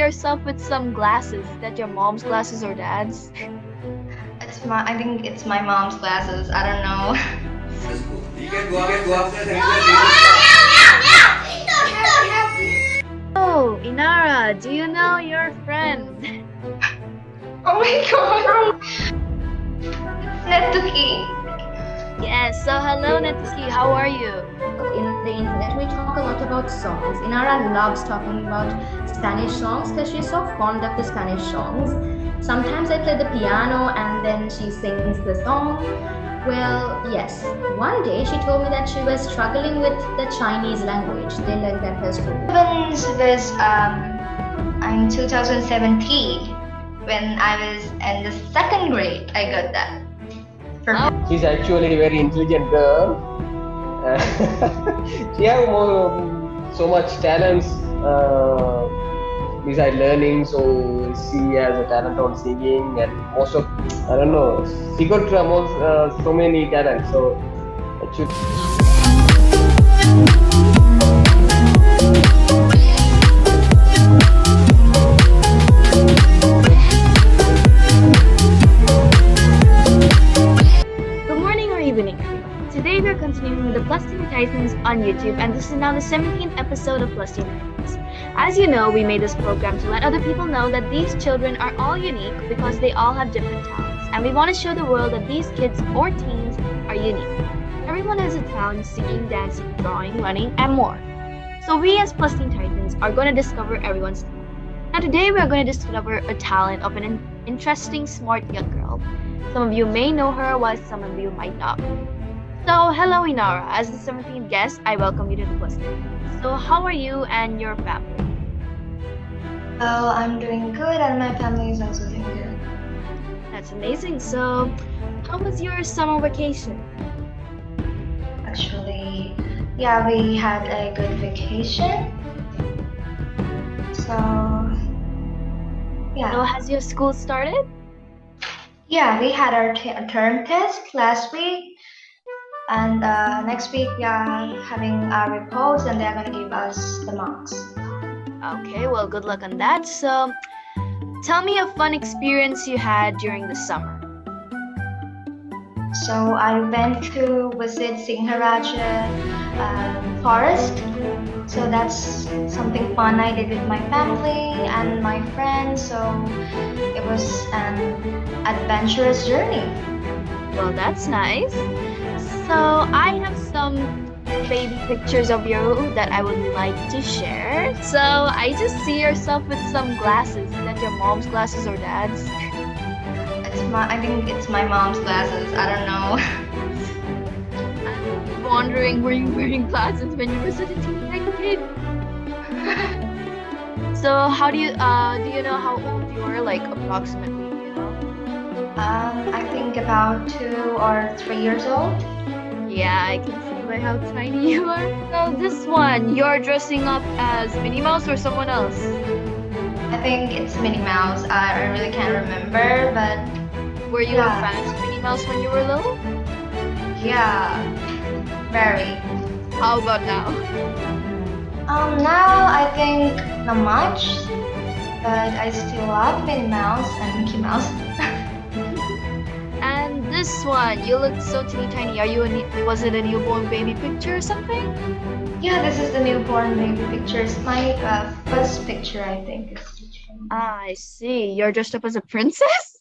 yourself with some glasses? Is that your mom's glasses or dad's? I think it's my mom's glasses. I don't know. Oh, Inara, do you know your friend? Oh my god! Netuki. Yes, so hello Netuki, how are you? In the internet, we talk a lot about songs. Inara loves talking about Spanish songs because she's so fond of the Spanish songs. Sometimes I play the piano and then she sings the song. Well, yes. One day she told me that she was struggling with the Chinese language. They learned that her school. Evans was in 2017 when I was in the second grade. I got that. She's actually a very intelligent girl. She has so much talents beside learning. So she has a talent on singing and most of I don't know. She got so many talents. So it should. Today we're continuing with the Plus Teen Titans on YouTube, and this is now the 17th episode of Plus Teen Titans. As you know, we made this program to let other people know that these children are all unique because they all have different talents, and we want to show the world that these kids or teens are unique. Everyone has a talent: singing, dancing, drawing, running, and more. So we as Plus Teen Titans are going to discover everyone's talent. Now today we are going to discover a talent of an interesting, smart young girl. Some of you may know her, while some of you might not. So, hello Inara. As the 17th guest, I welcome you to the Plus Teen. So, how are you and your family? Well, I'm doing good and my family is also doing good. That's amazing. So, how was your summer vacation? Actually, yeah, we had a good vacation. So, yeah. So, has your school started? Yeah, we had our term test last week. And next week we are having our reports and they're going to give us the marks. Okay, well, good luck on that. So, tell me a fun experience you had during the summer. So, I went to visit Singharaja forest. So, that's something fun I did with my family and my friends. So, it was an adventurous journey. Well, that's nice. So I have some baby pictures of you that I would like to share. So I just see yourself with some glasses. Is that your mom's glasses or dad's? I think it's my mom's glasses. I don't know. I'm wondering, were you wearing glasses when you were such a teeny kid? So how do you know how old you were, like approximately? You know? I think about 2 or 3 years old. Yeah, I can see by how tiny you are. So this one, you're dressing up as Minnie Mouse or someone else? I think it's Minnie Mouse. I really can't remember, but... Were you a fan of Minnie Mouse when you were little? Yeah, very. How about now? Now I think not much, but I still love Minnie Mouse and Mickey Mouse. And this one, you look so teeny tiny. Was it a newborn baby picture or something? Yeah, this is the newborn baby picture. It's my first picture, I think. Ah, I see. You're dressed up as a princess?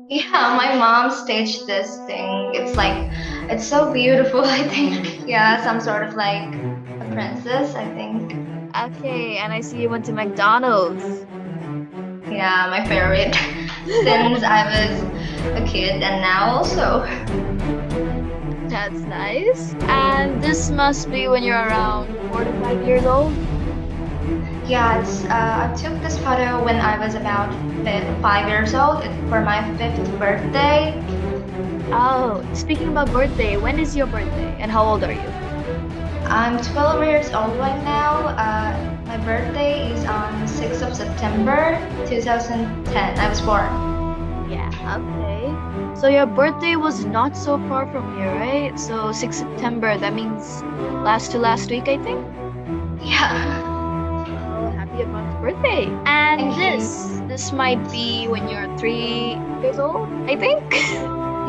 Yeah, my mom staged this thing. It's so beautiful, I think. Yeah, some sort of like a princess, I think. Okay, and I see you went to McDonald's. Yeah, my favorite. Since I was a kid and now also. That's nice. And this must be when you're around 4 to 5 years old? Yeah, I took this photo when I was about 5 years old for my 5th birthday. Oh, speaking about birthday, when is your birthday and how old are you? I'm 12 years old right now. My birthday is on 6th of September 2010. I was born. Yeah, okay. So your birthday was not so far from here, right? So 6 September, that means last week, I think? Yeah. Oh, happy happy advance birthday. And Thank you. this might be when you're 3 years old, I think.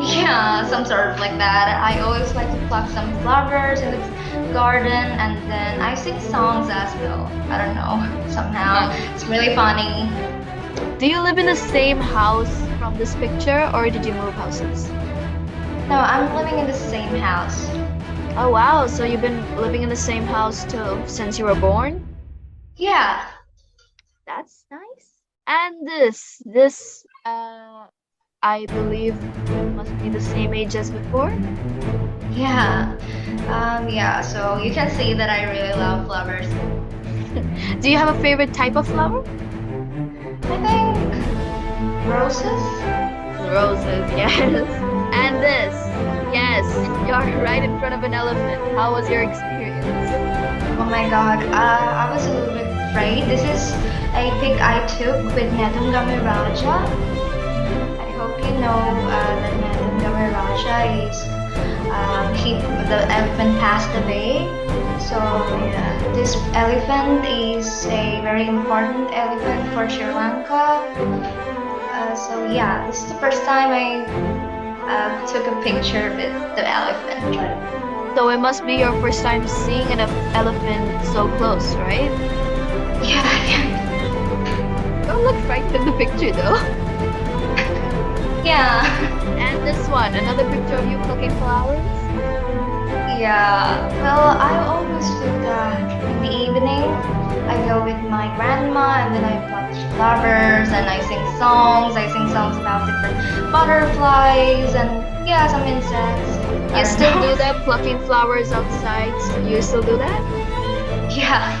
Yeah, some sort of like that. I always like to pluck some flowers in the garden and then I sing songs as well. I don't know, somehow. It's really funny. Do you live in the same house from this picture, or did you move houses? No, I'm living in the same house. Oh wow, so you've been living in the same house too since you were born? Yeah. That's nice. And this I believe must be the same age as before. Yeah. Yeah, so you can see that I really love flowers. Do you have a favorite type of flower? I think roses? Roses, yes. And this, yes, you're right in front of an elephant. How was your experience? Oh my god, I was a little bit afraid. This is a pic I took with Netungame Raja. I hope you know that Netungame Raja is the elephant passed away. So yeah, this elephant is a very important elephant for Sri Lanka. So yeah, this is the first time I took a picture with the elephant. So it must be your first time seeing an elephant so close, right? Yeah, Don't look frightened in the picture though. yeah, And this one, another picture of you plucking flowers. yeah. Well, I always do that in the evening. I go with my grandma and then I pluck flowers and I sing songs. I sing songs about different butterflies and yeah, some insects. I You don't still know. do that, plucking flowers outside? You still do that? Yeah,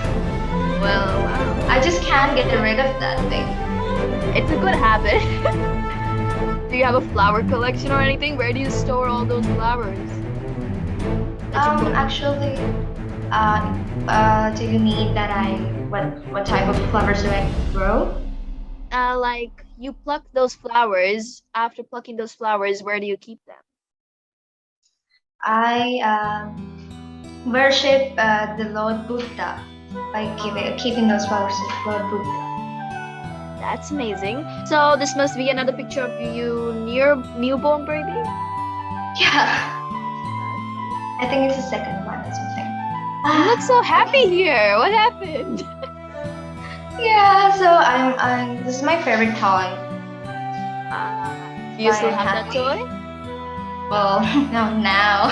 Well, wow. I just can't get rid of that thing. It's a good habit. Do you have a flower collection or anything? Where do you store all those flowers? that you grow? Actually, do you mean that what type of flowers do I grow? Like you pluck those flowers. After plucking those flowers, where do you keep them? I worship the Lord Buddha by keeping those flowers to Lord Buddha. That's amazing. So this must be another picture of you near newborn baby. Yeah, I think it's the second one or something. You look so happy here. What happened? Yeah, so I'm. This is my favorite toy. Do you still I'm have that happy. toy? Well, no, now.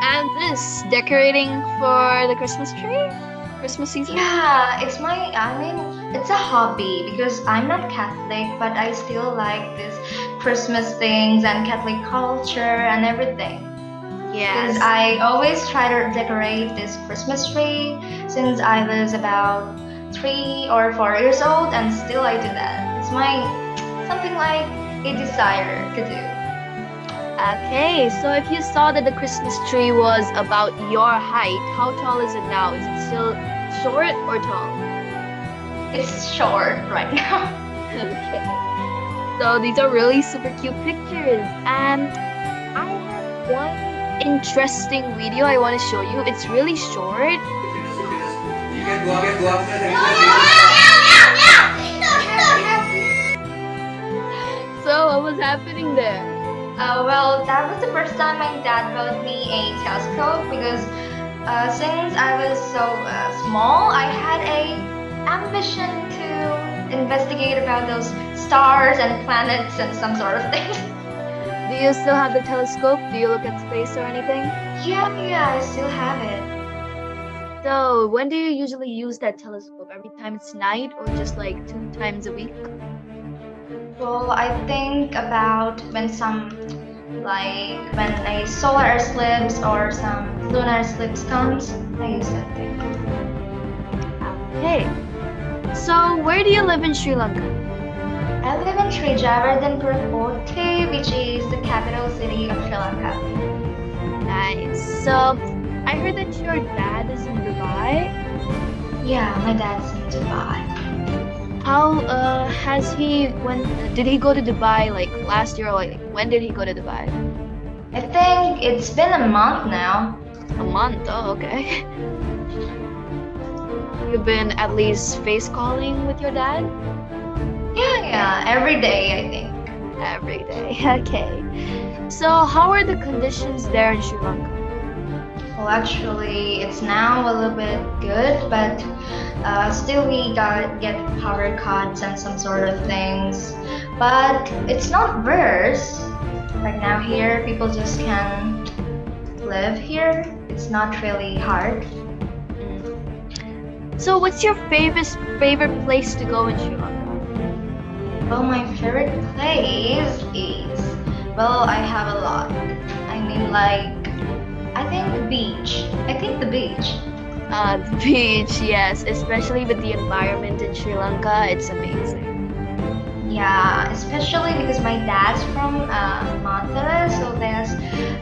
And this decorating for the Christmas tree, Christmas season. Yeah, it's my. I mean, it's a hobby because I'm not Catholic, but I still like this Christmas things and Catholic culture and everything. Because Yes. I always try to decorate this Christmas tree since I was about 3 or 4 years old, and still I do that. It's my something like a desire to do. Okay, so if you saw that the Christmas tree was about your height, how tall is it now? Is it still short or tall? It's short right now. Okay. So these are really super cute pictures, and I have one interesting video I want to show you. It's really short. So what was happening there? Well, that was the first time my dad bought me a telescope because since I was so small, I had a ambition to investigate about those stars and planets and some sort of thing. Do you still have the telescope? Do you look at space or anything? Yeah, I still have it. So when do you usually use that telescope? Every time it's night or just like 2 times a week? Well, I think about when a solar eclipse or some lunar eclipse comes, I use that thing. Okay. So where do you live in Sri Lanka? I live in Trijavardhanpura, which is the capital city of Sri Lanka. Nice. So I heard that your dad is in Dubai. Yeah, my dad's in Dubai. How did he go to Dubai like last year or like when did he go to Dubai? I think it's been a month now. A month. Oh, okay. you been at least face calling with your dad? Yeah, every day I think. Every day. Okay. So, how are the conditions there in Sri Lanka? Well, actually, it's now a little bit good, but still we got get power cuts and some sort of things. But it's not worse. Like now here, people just can live here. It's not really hard. So, what's your favorite place to go in Sri Lanka? Well, my favorite place is, well, I have a lot. I mean, like, I think beach. I think the beach. The beach, yes, especially with the environment in Sri Lanka, it's amazing. Yeah, especially because my dad's from Matara, so there's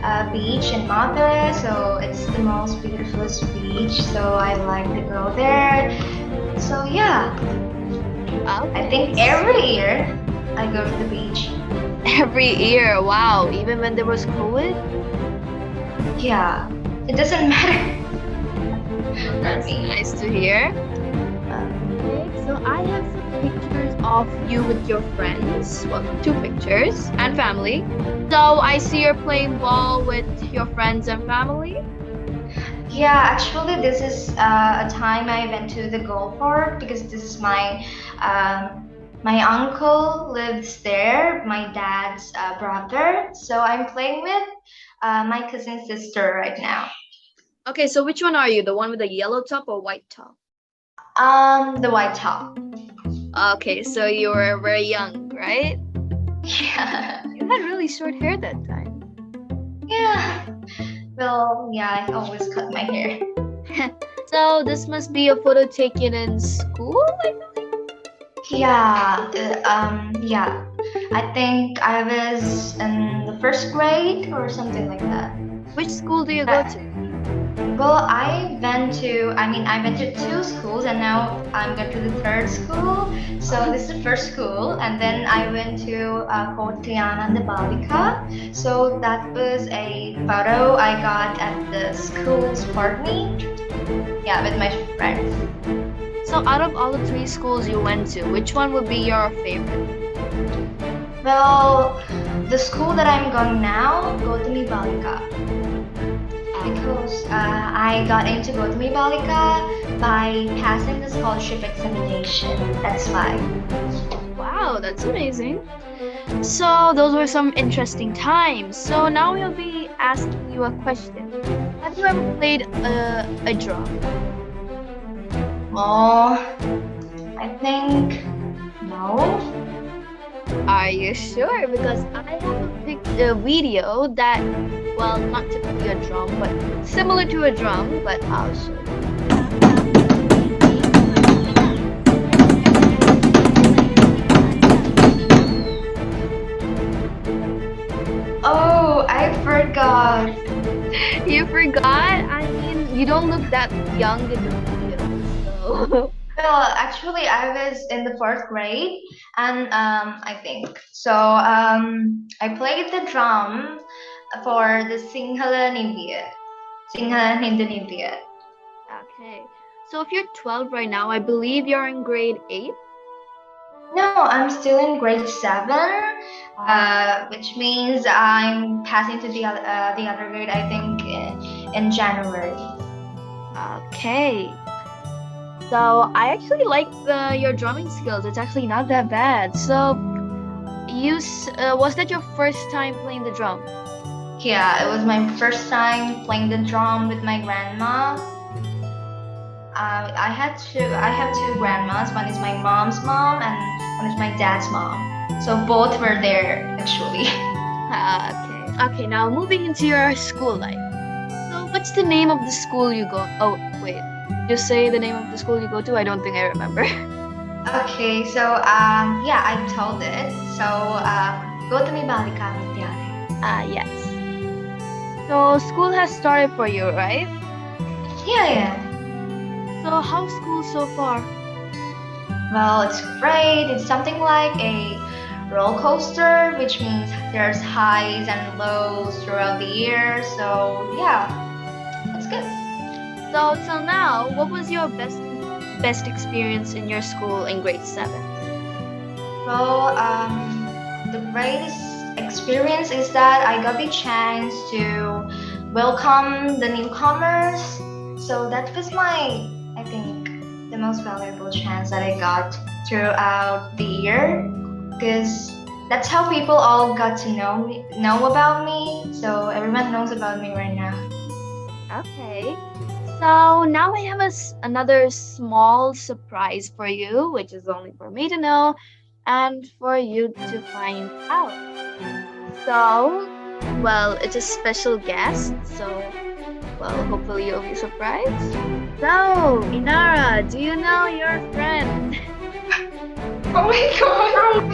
a beach in Matara, so it's the most beautifulest beach. So I like to go there. So yeah, I think every year I go to the beach. Every year, wow, even when there was COVID? Yeah, it doesn't matter for That's me. nice to hear. Okay, so I have some pictures of you with your friends. Well, two pictures and family. So I see you're playing ball with your friends and family. Yeah, actually, this is a time I went to the golf park because this is my uncle lives there, my dad's brother. So I'm playing with my cousin's sister right now. Okay, so which one are you? The one with the yellow top or white top? The white top. Okay, so you were very young, right? Yeah. You had really short hair that time. Yeah. Well, yeah, I always cut my hair. So this must be a photo taken in school, I believe. Yeah. I think I was in the first grade or something like that. Which school do you go to? Well, I went to two schools and now I'm going to the third school. So this is the first school and then I went to Kotiana and Balika. So that was a photo I got at the school sport meet. Yeah, with my friends. So out of all the three schools you went to, which one would be your favorite? Well, the school that I'm going now, Gautami Balika. Because I got into Gautami Balika by passing the scholarship examination. That's why. Wow, that's amazing. So those were some interesting times. So now we'll be asking you a question. Have you ever played a drum? Oh, I think no. Are you sure? Because I have a video that, well, not typically a drum, but similar to a drum, but I'll show you. Oh, I forgot. You forgot? I mean, you don't look that young in the video, so. Well, actually, I was in the fourth grade, and I think so. I played the drum for the Sinhala Nivya. Sinhala Nivya. Okay. So if you're 12 right now, I believe you're in grade 8. No, I'm still in grade 7, which means I'm passing to the other grade. I think in January. Okay. So I actually like your drumming skills. It's actually not that bad. So was that your first time playing the drum? Yeah, it was my first time playing the drum with my grandma. I have two grandmas. One is my mom's mom and one is my dad's mom. So both were there actually. Okay. Okay, now moving into your school life. So what's the name of the school you go? Oh, wait. You say the name of the school you go to? I don't think I remember. Okay, so yeah, I told it. So Gautami Balika Vidyalaya. Yes. So school has started for you, right? Yeah. So how's school so far? Well, it's great. It's something like a roller coaster, which means there's highs and lows throughout the year. So yeah, it's good. So till now, what was your best best experience in your school in grade 7? Well, the greatest experience is that I got the chance to welcome the newcomers. So that was I think, the most valuable chance that I got throughout the year, because that's how people all got to know about me. So everyone knows about me right now. Okay. So now I have another small surprise for you, which is only for me to know and for you to find out. So, well, it's a special guest, so, well, hopefully you'll be surprised. So, Inara, do you know your friend? Oh my god!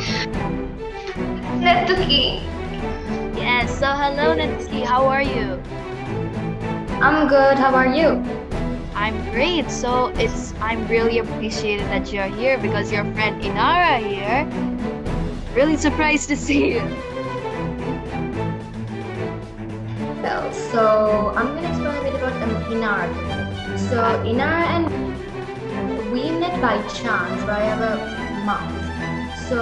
Netuki! Yes, so hello, Natsuki, how are you? I'm good. How are you? I'm great. So I'm really appreciated that you're here because your friend Inara here. Really surprised to see you. Well, so I'm going to explain a bit about Inara. So Inara and we met by chance by our moms. So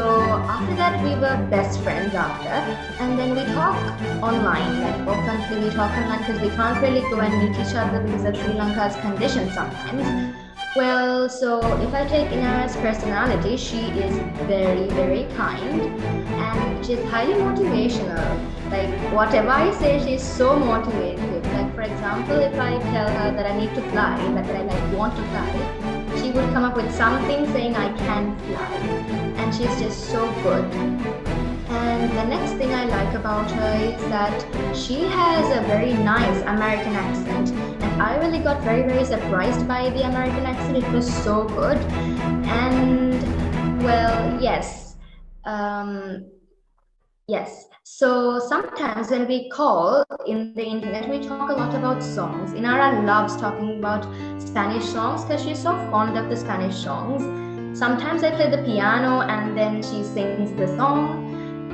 after that we were best friends after, and then we talk online. Like often we talk online because we can't really go and meet each other because of Sri Lanka's conditions sometimes. Well, so if I take Inara's personality, she is very, very kind and she's highly motivational. Like whatever I say, she's so motivated. Like for example, if I tell her that I need to fly, that I want to fly, she would come up with something saying I can fly, and she's just so good. And the next thing I like about her is that she has a very nice American accent, and I really got very, very surprised by the American accent. It was so good. And well, yes. So sometimes when we call in the internet, we talk a lot about songs. Inara loves talking about Spanish songs because she's so fond of the Spanish songs. Sometimes I play the piano and then she sings the song.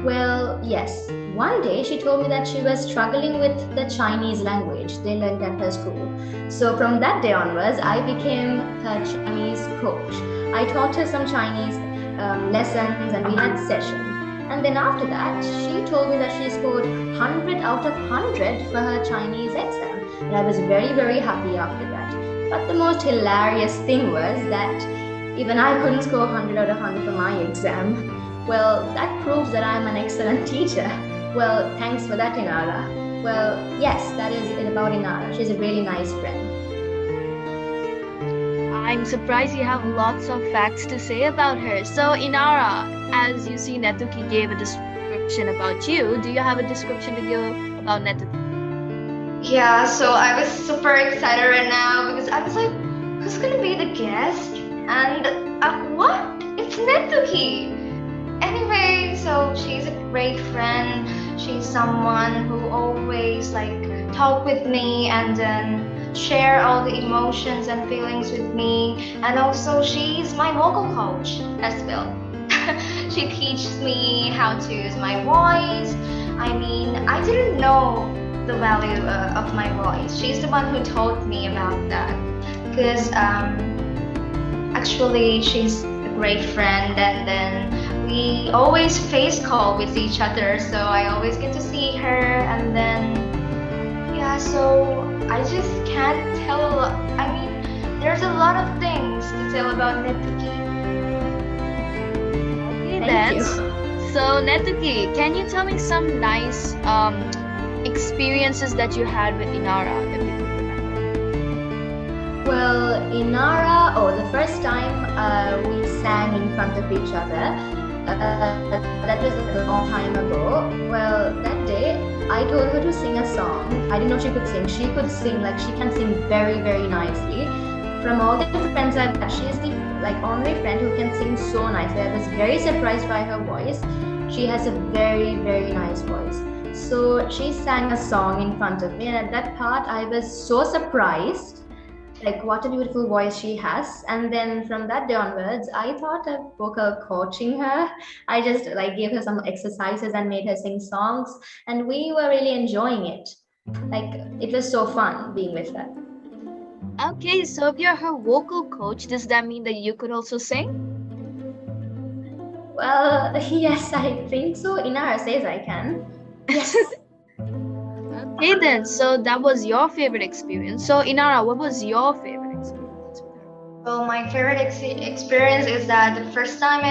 Well, yes. One day she told me that she was struggling with the Chinese language they learned at her school. So from that day onwards, I became her Chinese coach. I taught her some Chinese lessons and we had sessions. And then after that, she told me that she scored 100 out of 100 for her Chinese exam. And I was very, very happy after that. But the most hilarious thing was that even I couldn't score 100 out of 100 for my exam. Well, that proves that I'm an excellent teacher. Well, thanks for that, Inara. Well, yes, that is it about Inara. She's a really nice friend. I'm surprised you have lots of facts to say about her. So, Inara, as you see, Netuki gave a description about you. Do you have a description to give about Netuki? Yeah, so I was super excited right now because I was like, who's gonna be the guest? And what? It's Netuki! Anyway, so she's a great friend. She's someone who always talk with me and then share all the emotions and feelings with me. And also she's my vocal coach as well. She teaches me how to use my voice. I mean, I didn't know the value of my voice. She's the one who taught me about that. Because actually she's a great friend, and then we always face call with each other, so I always get to see her. And then yeah, so I just can't tell a lot. I mean, there's a lot of things to tell about Netuki. Okay, Thank you. So, Netuki, can you tell me some nice experiences that you had with Inara, if you can remember? Well, Inara, the first time we sang in front of each other, that was a long time ago. Well, that day I told her to sing a song. I didn't know she could sing. She could sing, she can sing very, very nicely. From all the friends I've had, she's the only friend who can sing so nicely. I was very surprised by her voice. She has a very, very nice voice. So she sang a song in front of me, and at that part I was so surprised. What a beautiful voice she has. And then from that day onwards, I thought of vocal coaching her. I just gave her some exercises and made her sing songs, and we were really enjoying it. It was so fun being with her. Okay, so if you're her vocal coach, does that mean that you could also sing? Well, yes, I think so. Inara says I can. Yes. Okay, then. So that was your favorite experience. So, Inara, what was your favorite experience with her? Well, my favorite experience is that the first time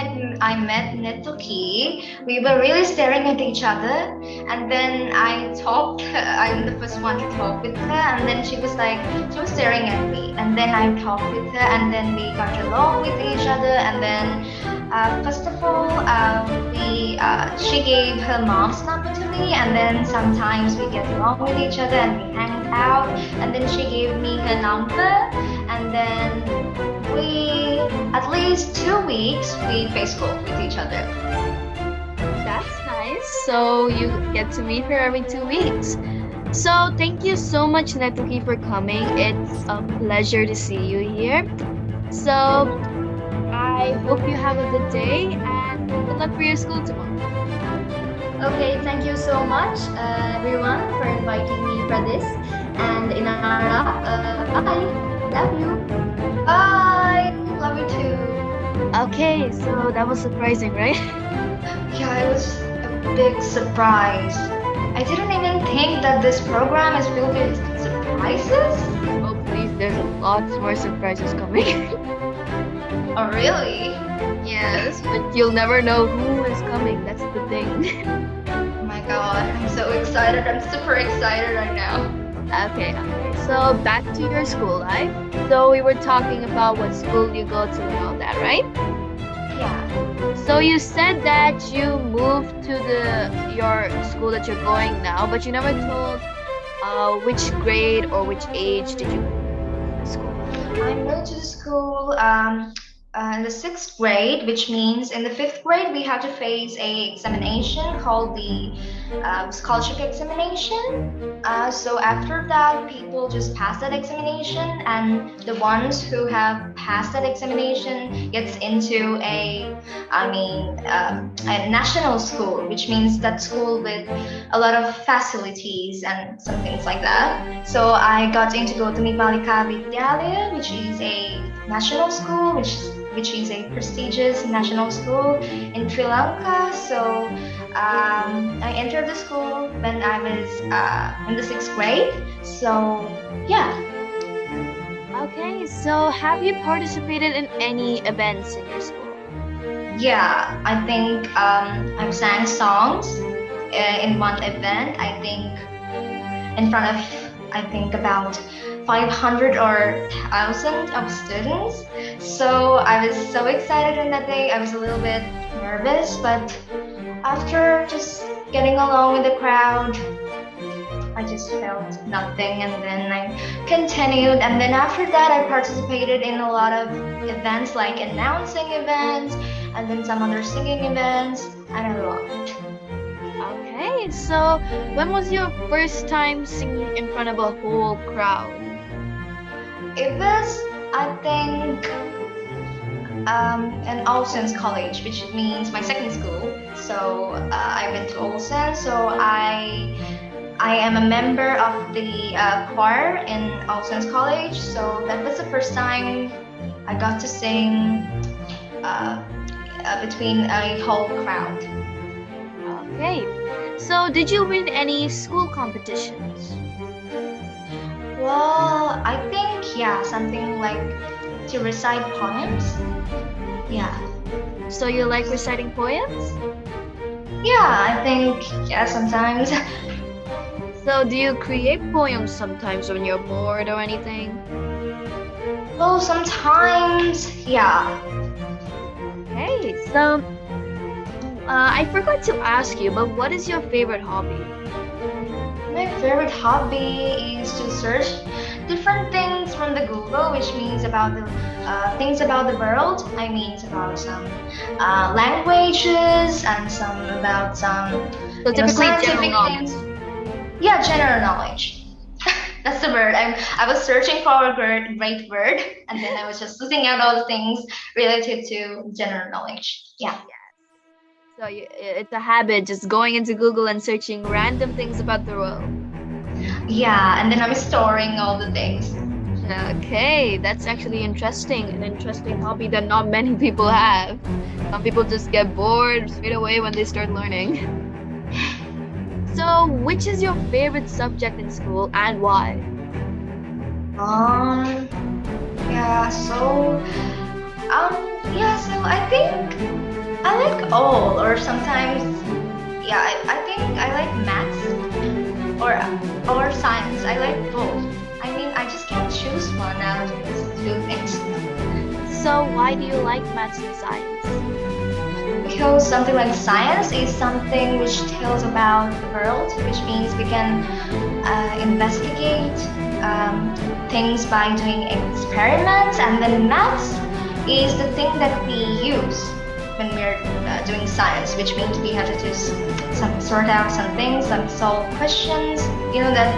I met Netoki, we were really staring at each other, and then I talked. I'm the first one to talk with her, and then she was staring at me, and then I talked with her, and then we got along with each other, and then first of all, she gave her mom's number to me, and then sometimes we get along with each other and we hang out, and then she gave me her number, and then we at least 2 weeks we Facebook with each other. That's nice. So you get to meet her every 2 weeks. So thank you so much, Netuki, for coming. It's a pleasure to see you here. So I hope you have a good day and good luck for your school tomorrow. Okay, thank you so much, everyone, for inviting me for this. And Inara, bye. Love you. Bye. Love you too. Okay, so that was surprising, right? Yeah, it was a big surprise. I didn't even think that this program is filled with surprises. Oh, please, there's lots more surprises coming. Oh, really? Yes, but you'll never know who is coming. That's the thing. Oh my god, I'm so excited. I'm super excited right now. Okay. So back to your school life. So we were talking about what school you go to and all that, right? Yeah. So you said that you moved to your school that you're going now, but you never told which grade or which age did you go to the school? I moved to the school in the sixth grade, which means in the fifth grade we have to face a examination called the scholarship examination. So after that, people just pass that examination, and the ones who have passed that examination gets into a national school, which means that school with a lot of facilities and some things like that. So I got into Gautami Balika Vidyalaya, which is a national school, which is a prestigious national school in Sri Lanka. So I entered the school when I was in the sixth grade. So yeah. Okay, so have you participated in any events in your school? Yeah, I think I've sang songs in one event. I think in front of about 500 or 1,000 of students. So I was so excited on that day. I was a little bit nervous, but after just getting along with the crowd, I just felt nothing, and then I continued, and then after that I participated in a lot of events like announcing events and then some other singing events, and I loved it. Okay, so when was your first time singing in front of a whole crowd? It was, I think, in Olsen's College, which means my second school. So I went to Olsen, so I am a member of the choir in Olsen's College. So that was the first time I got to sing between a whole crowd. Okay, so did you win any school competitions? Well, I think, yeah, something like to recite poems. Yeah. So you like reciting poems? Yeah, I think, yeah, sometimes. So do you create poems sometimes when you're bored or anything? Well, sometimes, yeah. Okay, so I forgot to ask you, but what is your favorite hobby? My favorite hobby is to search different things from the Google, which means about the things about the world. I mean, it's about some languages and some about some So typically scientific general knowledge. things. Yeah, general knowledge. That's the word. I was searching for a great word, and then I was just looking at all the things related to general knowledge. Yeah. So it's a habit, just going into Google and searching random things about the world. Yeah, and then I'm storing all the things. Okay, that's actually interesting. An interesting hobby that not many people have. Some people just get bored straight away when they start learning. So, which is your favorite subject in school and why? Um, yeah, so, um, so I think I like all, or sometimes, I think I like maths or science. I like both. I mean, I just can't choose one out of these two things. So, why do you like maths and science? Because something like science is something which tells about the world, which means we can investigate things by doing experiments, and then maths is the thing that we use when we're doing science, which means we have to do some sort out some things, some solve questions. You know that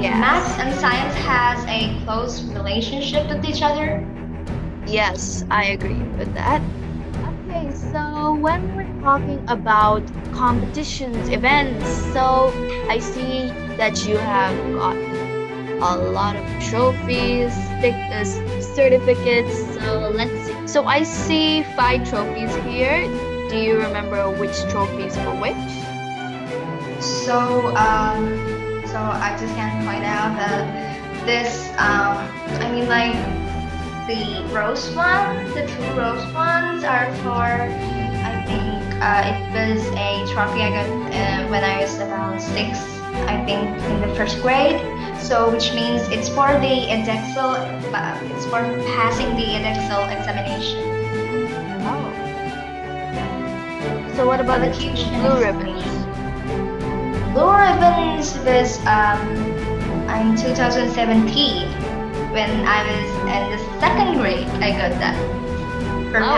Yes. maths and science has a close relationship with each other. Yes, I agree with that. Okay, so when we're talking about competitions, events, so I see that you have got a lot of trophies, certificates. So let's see. So I see 5 trophies here. Do you remember which trophies for which? So, so I just can point out that this, I mean, like the rose one, the 2 rose ones are for, I think, it was a trophy I got when I was about 6, I think, in the first grade. So, which means it's for the edexal, it's for passing the edexal examination. Oh. So what about the Elocution blue examination. ribbons? Blue ribbons was in 2017 when I was in the 2nd grade. I got that for Oh, wow.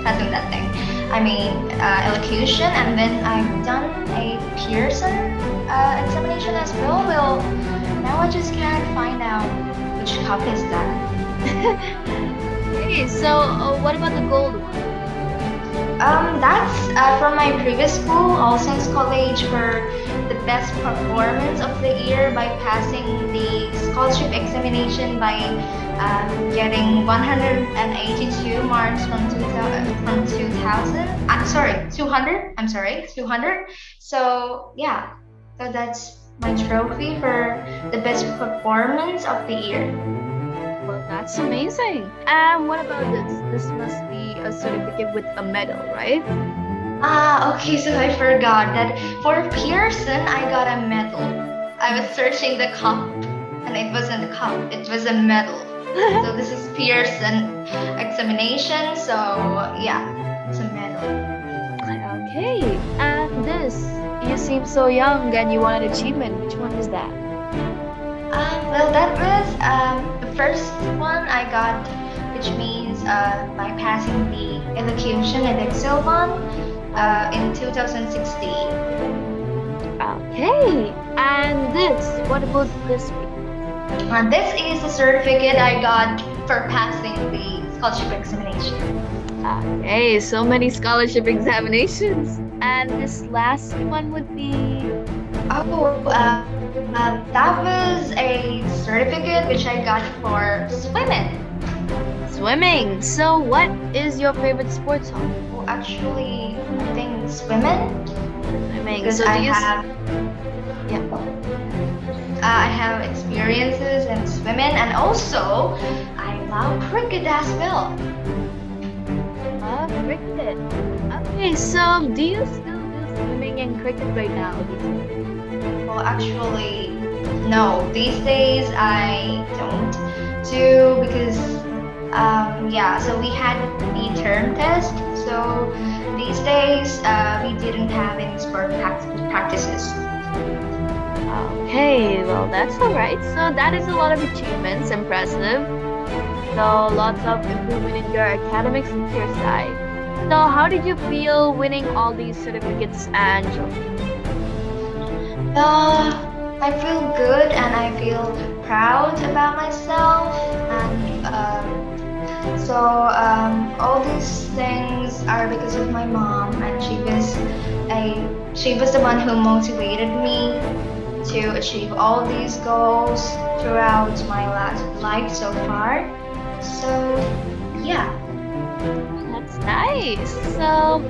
passing that thing. I mean elocution, and then I've done a Pearson examination as well. Well, now I just can't find out which cup is that. Okay, so what about the gold one? That's from my previous school, All Saints College, for the best performance of the year by passing the scholarship examination by getting 182 marks from 2000. I'm sorry, 200. I'm sorry, 200. So yeah, so that's my trophy for the best performance of the year. Well, that's amazing. And what about this? This must be a certificate with a medal, right? Okay, so I forgot that for Pearson, I got a medal. I was searching the cup, and it wasn't a cup, it was a medal. So this is Pearson examination, so yeah, it's a medal. Okay, and this, you seem so young and you want an achievement. Which one is that? Well, that was the first one I got, which means by passing the elocution at Excel one in 2016. Okay, and this, what about this week? This is the certificate I got for passing the scholarship examination. Okay, so many scholarship examinations. And this last one would be. That was a certificate which I got for swimming. Swimming. So, what is your favorite sports hobby? Well, actually, I think swimming. Swimming. Because So, do I you? have Yeah. I have experiences in swimming, and also I love cricket as well. Cricket. Okay, so do you still do swimming and cricket right now? Well, actually, no. These days I don't do because so we had the term test. So these days we didn't have any sport practices. Okay, well that's alright. So that is a lot of achievements, impressive. So lots of improvement in your academics and your side. So how did you feel winning all these certificates and trophies? I feel good and I feel proud about myself, and all these things are because of my mom, and she was the one who motivated me to to achieve all these goals throughout my life so far. So, yeah. That's nice. So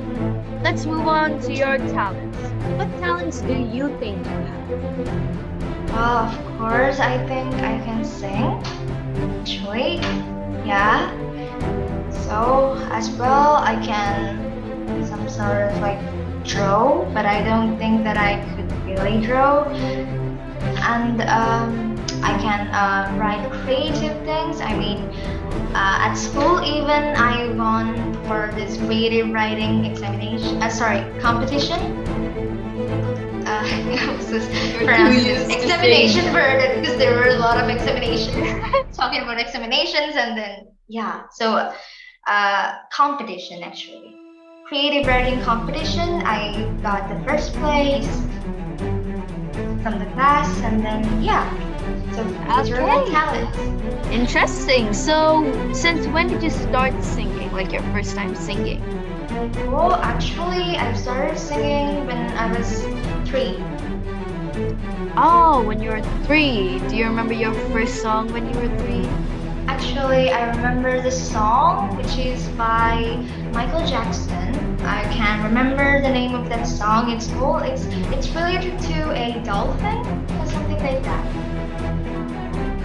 let's move on to your talents. What talents do you think you have? Well, of course, I think I can sing. Actually, yeah. So, as well, I can some sort of like draw, but I don't think that I could really draw. And I can write creative things. I mean, at school, even I won for this creative writing examination. Sorry, competition. I was just pronouncing this examination word because there were a lot of examinations. Talking about examinations, and then yeah, so competition actually. Creative writing competition. I got the first place from the class, and then yeah. So these are my Okay. talents. Interesting. So since when did you start singing? Like your first time singing? Well, actually, I started singing when I was 3. Oh, when you were 3. Do you remember your first song when you were 3? Actually, I remember the song, which is by Michael Jackson. I can't remember the name of that song. It's related to a dolphin or something like that.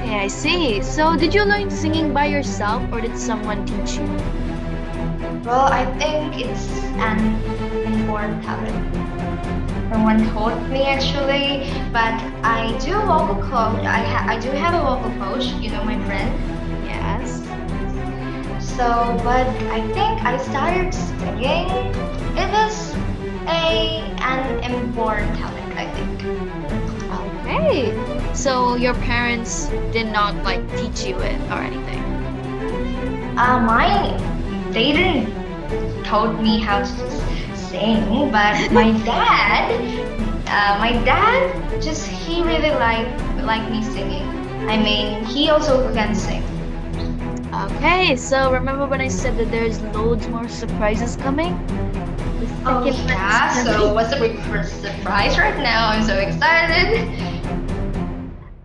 Okay, I see. So did you learn singing by yourself or did someone teach you? Well, I think it's an inborn talent. No one taught me actually, but I do vocal coach. I do have a vocal coach. You know, my friend. Yes. So, but I think I started singing. It was an inborn talent, I think. Okay. So your parents did not like teach you it or anything? They didn't taught me how to sing, but my dad just he really like me singing. I mean, he also can sing. Okay, so remember when I said that there's loads more surprises coming? The Oh second one is yeah, so coming. what's the big first surprise right now? I'm so excited.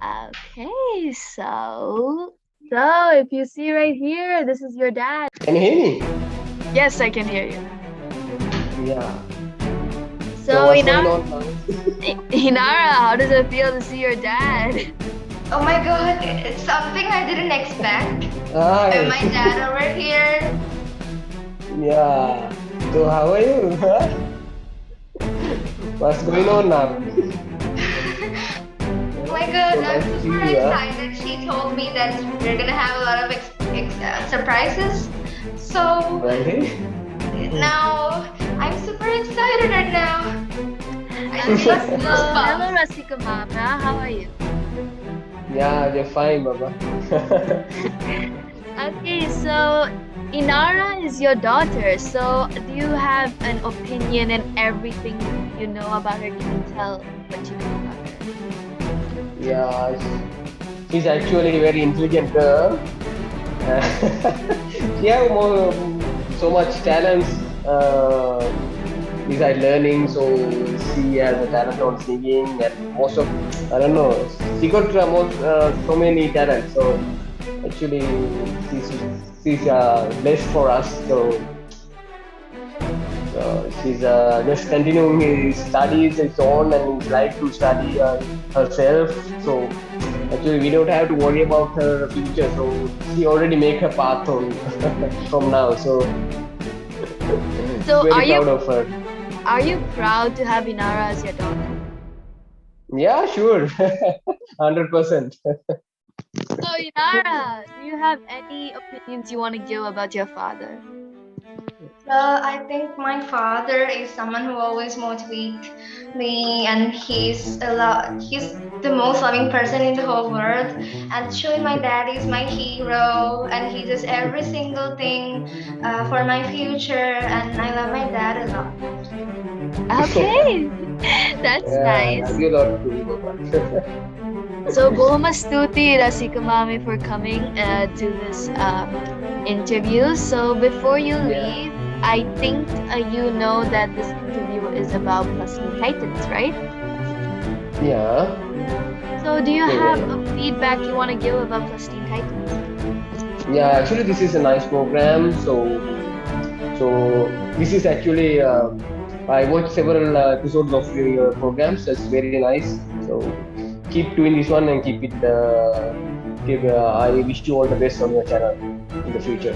Okay, so if you see right here, this is your dad. Can you hear me? Yes, I can hear you. Yeah. So what's going Inara, on now? Inara, how does it feel to see your dad? Oh my god, it's something I didn't expect. Hi. And my dad over here. Yeah. So how are you? Huh? What's going on now? Oh my god, So I'm nice to see super you, huh? excited. She told me that we're gonna have a lot of surprises. So Really? now I'm super excited right now. I just got Hello, goosebumps. Rasika Mama, how are you? Yeah, you're fine, Baba. Okay, so Inara is your daughter. So do you have an opinion in everything you know about her? Can you tell what you know about her? Yeah, she's actually a very intelligent girl. She have so much talents besides learning. So she has a talent on singing and most of I don't know. She got so many talents. So actually, she's blessed for us. So she's just continuing his studies, his own, and his like to study herself. So actually, we don't have to worry about her future. So she already make her path on from now. So So very proud of her. are you proud to have Inara as your daughter? Yeah, sure, 100%. So Inara, do you have any opinions you want to give about your father? Well, I think my father is someone who always motivates me, and he's the most loving person in the whole world. And actually, my dad is my hero, and he does every single thing for my future. And I love my dad a lot. Okay, that's Yeah, nice. love you a lot too, Baba. So Bohuma Stuti Rasika Mami for coming to this interview. So before you leave, I think you know that this interview is about Plastic Titans, right? Yeah. So, do you Yeah, have yeah. a feedback you want to give about Plus Teen Titans? Yeah, actually, this is a nice program. So this is actually I watched several episodes of your programs. It's very nice. So keep doing this one and keep it. I wish you all the best on your channel in the future.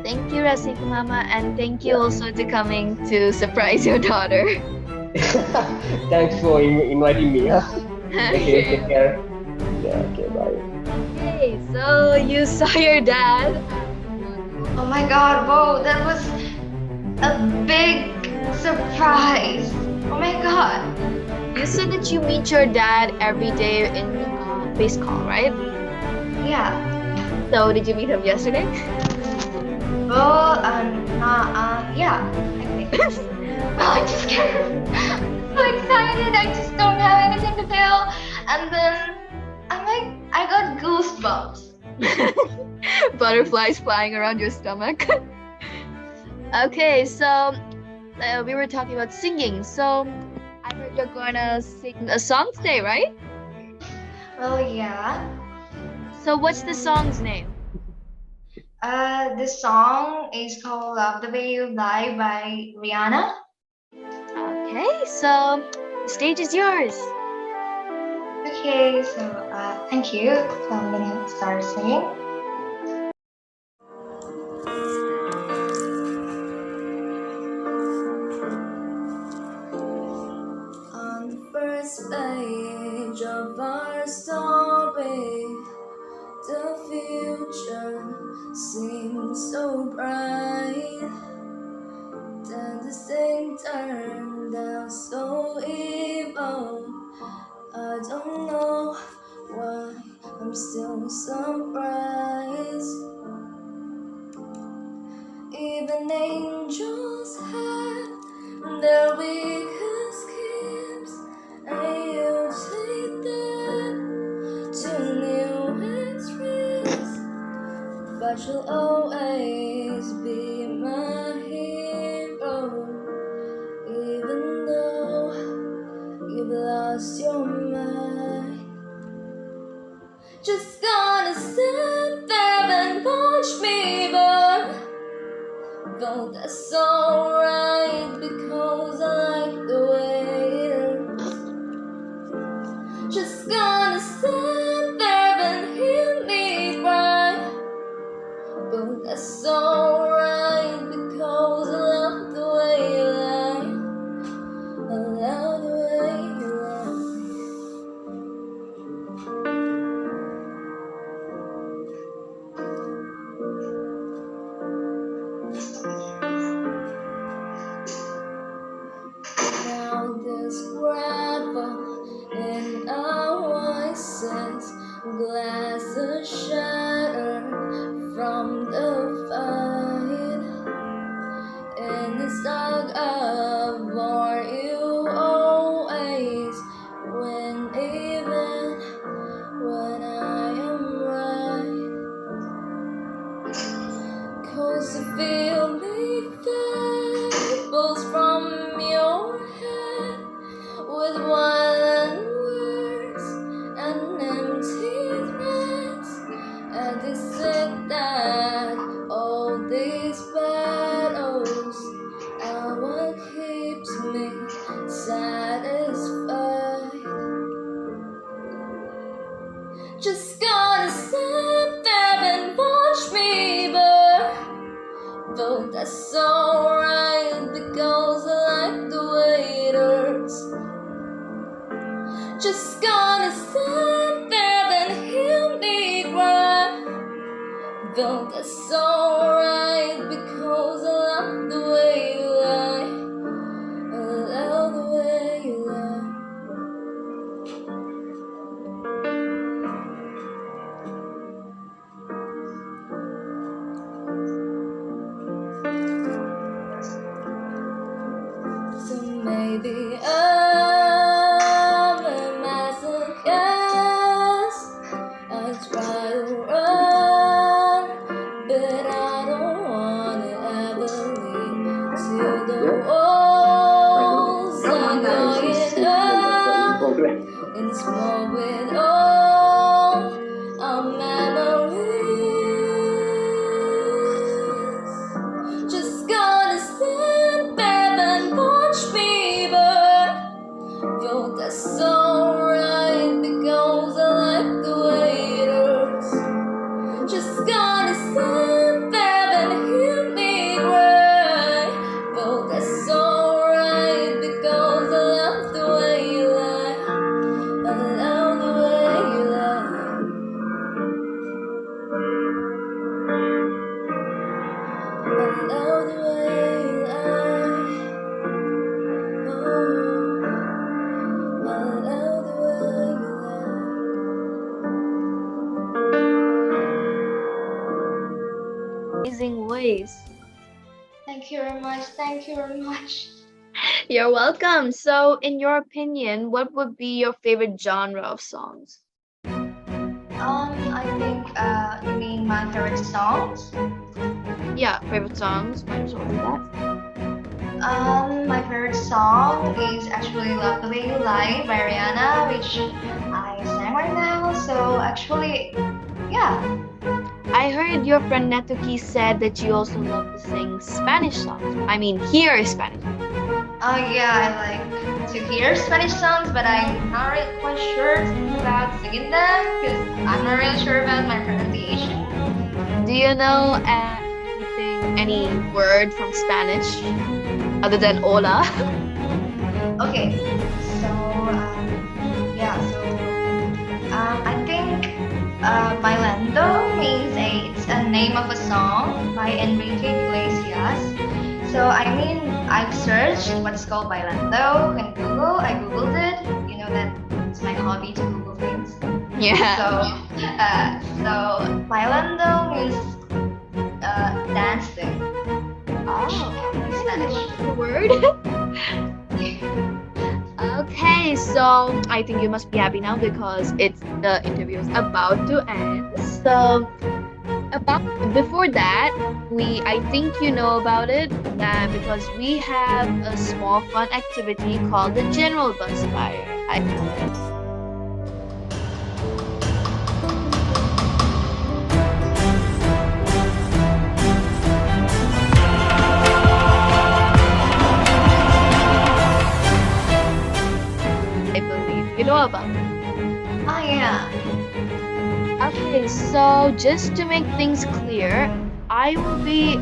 Thank you, Rasika Mama, and thank you Yeah. also to coming to surprise your daughter. Thanks for inviting me. Huh? Okay, take Okay. care. Yeah. Okay. Bye. Okay, so you saw your dad. Oh my god, whoa, that was a big surprise. Oh my god. You said that you meet your dad every day in face call, right? Yeah. So did you meet him yesterday? Well, yeah, I think. Well, I just can't. I'm so excited. I just don't have anything to tell. And then I got goosebumps. Butterflies flying around your stomach. Okay, so we were talking about singing. So I heard you're gonna sing a song today, right? Well, yeah. So what's the song's name? This song is called "Love the Way You Lie" by Rihanna. Okay, so the stage is yours. Okay, so thank you. So I'm gonna start singing. On the first page of our story, the future seems so bright. Then this thing turned out so evil. I don't know why I'm still surprised. Even angels have their weakest gifts, and you take that to new extremes. But you'll always be my hero, even though you've lost your mind. Just gonna stand there and watch me burn. Though that's alright because I like the way it is. Just gonna stand there and hear me cry. But that's alright because I love the way you lie. I love the way you lie. Now there's gravel in our voices, glasses shattered from the fight. In this tug of war, you always win, even when I am right. 'Cause you feel me fables from your head with violent words and empty threats. And they said that all these battles are what keeps me satisfied. Just gonna stand there and watch me burn. Though that's alright because I like the way it hurts. Just gonna stand there and hear me cry. Though that's alright because I love the way you lie. I love the way you lie. So maybe I'm a masochist. I try to run, but I small with all our memories. Just gonna sit back and watch me burn. Yo, that's alright because I like the way it hurts. Just gonna sit there and hear me cry. Yo, that's alright because I love the way you lie. I love the way you lie. I love the way you lie. Oh, I love the way you lie. Amazing voice. Thank you very much. Thank you very much. You're welcome. So, in your opinion, what would be your favorite genre of songs? I think you mean my favorite songs. Yeah, favorite songs. Might as well do that. My favorite song is actually "Love the Way You Lie" by Rihanna, which I sang right now. So actually, yeah. I heard your friend Natuki said that you also love to sing Spanish songs. I mean, hear Spanish. Yeah, I like to hear Spanish songs, but I'm not really quite sure about singing them because I'm not really sure about my pronunciation. Do you know any word from Spanish other than hola? Okay, so I think Bailando means it's a name of a song by Enrique Iglesias. So I mean, I've searched what's called Bailando in Google. I googled it. You know that it's my hobby to Google things. Yeah. So Bailando means dancing in Spanish. The word. Okay, so I think you must be happy now because the interview is about to end. So before that, I think you know about it because we have a small fun activity called the General Bus Fire. I believe you know about it. Oh yeah. Okay, so just to make things clear, I will be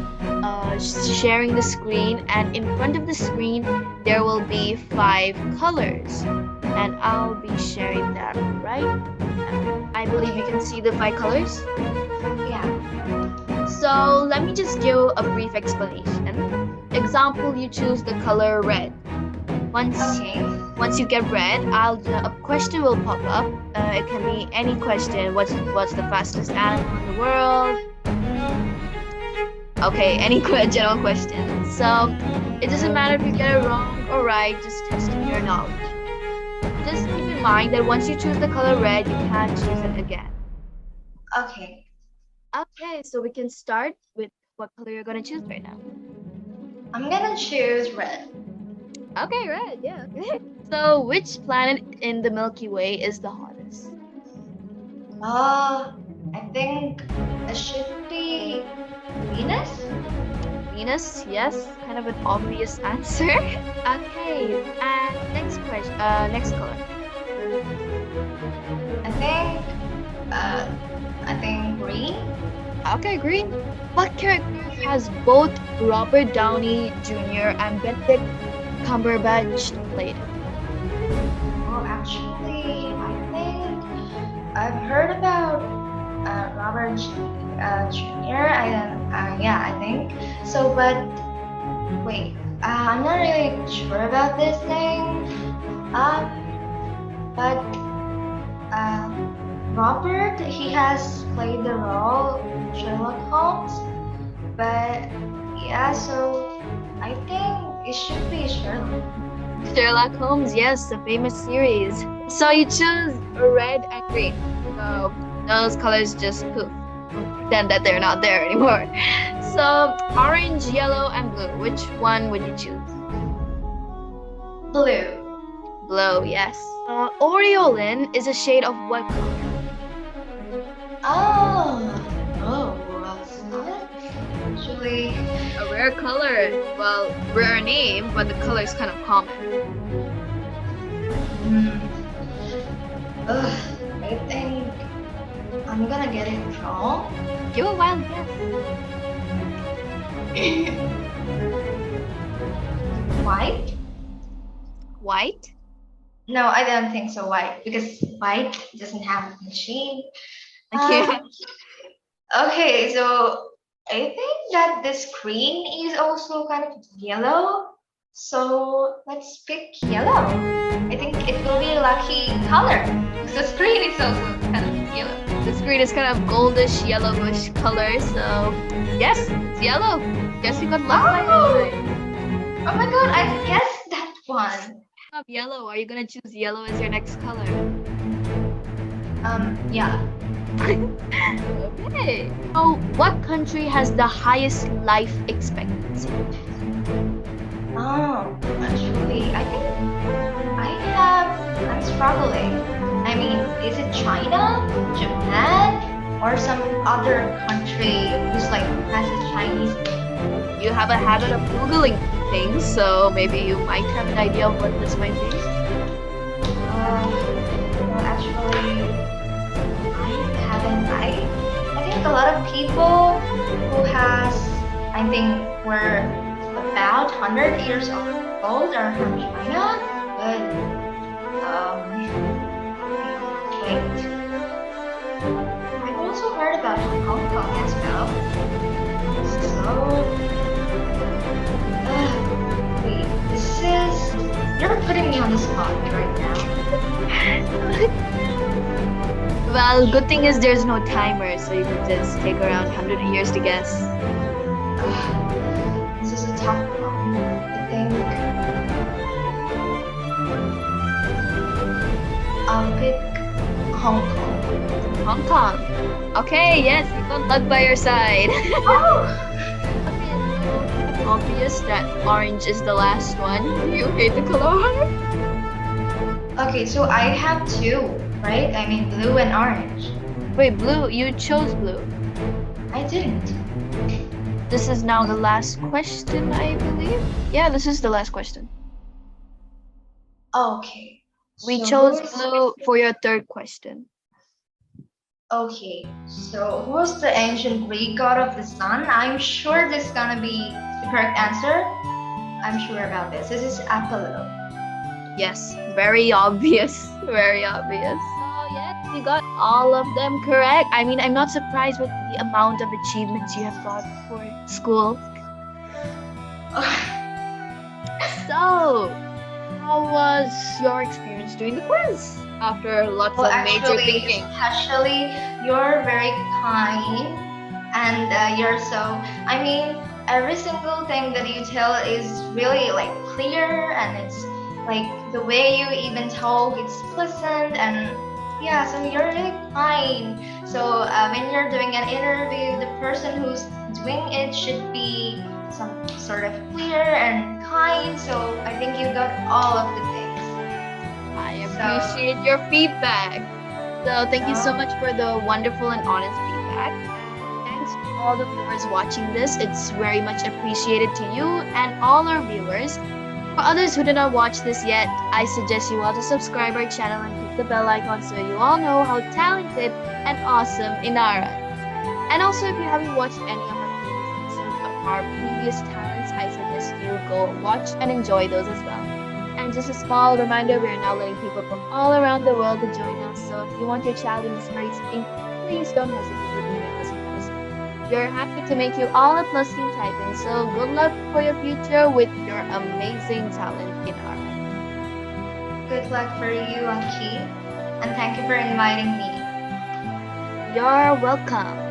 sharing the screen, and in front of the screen there will be 5 colors, and I'll be sharing that right now. I believe you can see the 5 colors. Yeah. So let me just give a brief explanation. Example, you choose the color red. Once you get red, a question will pop up. It can be any question. What's the fastest animal in the world? Okay, any general question. So it doesn't matter if you get it wrong or right, just testing your knowledge. Just keep in mind that once you choose the color red, you can't choose it again. Okay. Okay, so we can start with what color you're gonna choose right now. I'm gonna choose red. Okay, red, yeah. Okay. So which planet in the Milky Way is the hottest? I think it should be Venus. Venus, yes, kind of an obvious answer. Okay, and next question, next color. I think green. Okay, green. What character has both Robert Downey Jr. and Benedict Cumberbatch played? Oh, actually, I think I've heard about Robert Jr. I think so. But wait, I'm not really sure about this thing. But Robert, he has played the role Sherlock Holmes. But yeah, so I think it should be Sherlock. Sherlock Holmes, yes, the famous series. So you choose red and green. So those colors just poof. Pretend that they're not there anymore. So orange, yellow, and blue. Which one would you choose? Blue. Blue, yes. Aureolin is a shade of what color? That's not actually. A rare color. Well, rare name, but the color is kind of common. Hmm. I think I'm gonna get it wrong. Give a wild guess. White? White? No, I don't think so. White because white doesn't have a shade. Yeah. Okay, so I think that the screen is also kind of yellow. So let's pick yellow. I think it will be a lucky color. The screen is also kind of yellow. The screen is kind of goldish, yellowish color, so yes, it's yellow. Guess you got luck by Oh! design. Oh my god, I guessed that one. Of yellow, are you gonna choose yellow as your next color? Yeah. Okay. So, what country has the highest life expectancy? Oh, actually, I'm struggling. I mean, is it China, Japan, or some other country who's like has a Chinese name? You have a habit of Googling things, so maybe you might have an idea of what this might be. Well, actually, I haven't. I think a lot of people who has, I think, were about 100 years old are from China, but wait. I've also heard about Hong Kong as well. So, wait, you're putting me on the spot right now. Well, good thing is there's no timer, so you can just take around 100 years to guess. This is a tough one. I think I'll pick Hong Kong. Hong Kong. Okay, yes, you got luck by your side. Oh! Okay, so obvious that orange is the last one. You hate the color orange? Okay, so I have two, right? I mean blue and orange. Wait, blue. You chose blue. I didn't. This is now the last question, I believe. Yeah, this is the last question. Okay. We So chose who's- blue for your third question. Okay, so who's the ancient Greek god of the sun? I'm sure this is gonna be the correct answer. I'm sure about this. This is Apollo. Yes, very obvious. Very obvious. So, yes, you got all of them correct. I mean, I'm not surprised with the amount of achievements you have got for school. So, how was your experience doing the quiz? After lots Well, of major actually, thinking. especially you're very kind and you're so. I mean, every single thing that you tell is really like clear and it's like the way you even talk, it's pleasant and yeah. So you're really kind. So when you're doing an interview, the person who's doing it should be some sort of clear and kind. So I think you got all of the things. I appreciate your feedback. So thank you so much for the wonderful and honest feedback. Thanks to all the viewers watching this. It's very much appreciated to you and all our viewers. For others who did not watch this yet, I suggest you all to subscribe our channel and click the bell icon so you all know how talented and awesome Inara is. And also, if you haven't watched any of our previous episodes of our previous talents, I suggest you go watch and enjoy those as well. And just a small reminder, we are now letting people from all around the world to join us. So if you want your child in this great thing, please don't hesitate to email us because we're happy to make you all a plus team Titan. So good luck for your future with your amazing talent in art. Good luck for you, Aki, and thank you for inviting me. You're welcome.